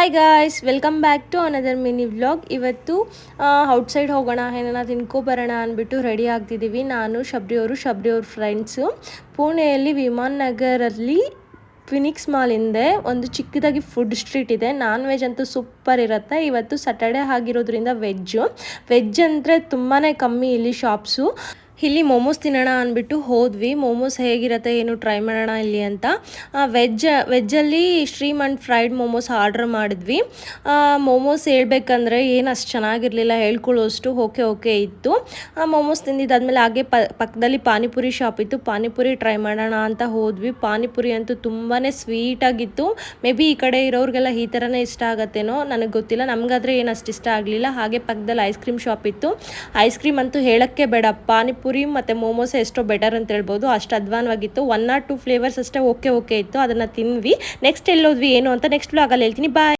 Hi guys, welcome back to another mini vlog. ಇವತ್ತು outside ಹೋಗೋಣ, ಏನಾರ ತಿನ್ಕೊಬರೋಣ ಅಂದ್ಬಿಟ್ಟು ರೆಡಿ ಆಗ್ತಿದ್ದೀವಿ. ನಾನು ಶಬ್ರಿಯವ್ರ ಫ್ರೆಂಡ್ಸು ಪುಣೆಯಲ್ಲಿ ವಿಮಾನ್ ನಗರಲ್ಲಿ ಫಿನಿಕ್ಸ್ ಮಾಲ್ ಹಿಂದೆ ಒಂದು ಚಿಕ್ಕದಾಗಿ ಫುಡ್ ಸ್ಟ್ರೀಟ್ ಇದೆ. ನಾನ್ ವೆಜ್ ಅಂತೂ ಸೂಪರ್ ಇರುತ್ತೆ. ಇವತ್ತು ಸ್ಯಾಟರ್ಡೆ ಆಗಿರೋದ್ರಿಂದ ವೆಜ್ ಅಂದರೆ ತುಂಬಾ ಕಮ್ಮಿ ಇಲ್ಲಿ ಶಾಪ್ಸು. ಇಲ್ಲಿ ಮೋಮೋಸ್ ತಿನ್ನೋಣ ಅಂದ್ಬಿಟ್ಟು ಹೋದ್ವಿ. ಮೋಮೋಸ್ ಹೇಗಿರುತ್ತೆ ಏನು ಟ್ರೈ ಮಾಡೋಣ ಇಲ್ಲಿ ಅಂತ. ವೆಜ್ಜಲ್ಲಿ ಶ್ರೀಮಂತ್ ಫ್ರೈಡ್ ಮೋಮೋಸ್ ಆರ್ಡ್ರ್ ಮಾಡಿದ್ವಿ. ಮೋಮೋಸ್ ಹೇಳ್ಬೇಕಂದ್ರೆ ಏನು ಅಷ್ಟು ಚೆನ್ನಾಗಿರಲಿಲ್ಲ, ಹೇಳ್ಕೊಳ್ಳೋಷ್ಟು ಓಕೆ ಇತ್ತು. ಮೋಮೋಸ್ ತಿಂದಿದ್ದಾದ್ಮೇಲೆ ಹಾಗೆ ಪಕ್ಕದಲ್ಲಿ ಪಾನಿಪುರಿ ಶಾಪ್ ಇತ್ತು. ಪಾನಿಪುರಿ ಟ್ರೈ ಮಾಡೋಣ ಅಂತ ಹೋದ್ವಿ. ಪಾನಿಪುರಿ ಅಂತೂ ತುಂಬಾ ಸ್ವೀಟಾಗಿತ್ತು. ಮೇ ಬಿ ಈ ಕಡೆ ಇರೋರಿಗೆಲ್ಲ ಈ ಥರನೇ ಇಷ್ಟ ಆಗತ್ತೇನೋ, ನನಗೆ ಗೊತ್ತಿಲ್ಲ. ನಮಗಾದರೆ ಏನು ಅಷ್ಟು ಇಷ್ಟ ಆಗಲಿಲ್ಲ. ಹಾಗೆ ಪಕ್ಕದಲ್ಲಿ ಐಸ್ ಕ್ರೀಮ್ ಶಾಪ್ ಇತ್ತು. ಐಸ್ ಕ್ರೀಮ್ ಅಂತೂ ಹೇಳೋಕ್ಕೆ ಬೇಡ, ಪಾನಿಪುರಿ ಮತ್ತು ಮೋಮೋಸ್ ಎಷ್ಟೋ ಬೆಟರ್ ಅಂತ ಹೇಳ್ಬೋದು, ಅಷ್ಟು ಅಧ್ವಾನವಾಗಿತ್ತು. 1 or 2 ಫ್ಲೇವರ್ಸ್ ಅಷ್ಟೇ ಓಕೆ ಇತ್ತು, ಅದನ್ನು ತಿಂದ್ವಿ. ನೆಕ್ಸ್ಟ್ ಎಲ್ಲೋದ್ವಿ ಏನು ಅಂತ ನೆಕ್ಸ್ಟ್ ವ್ಲಾಗಲ್ಲಿ ಹೇಳ್ತೀನಿ. ಬಾಯ್.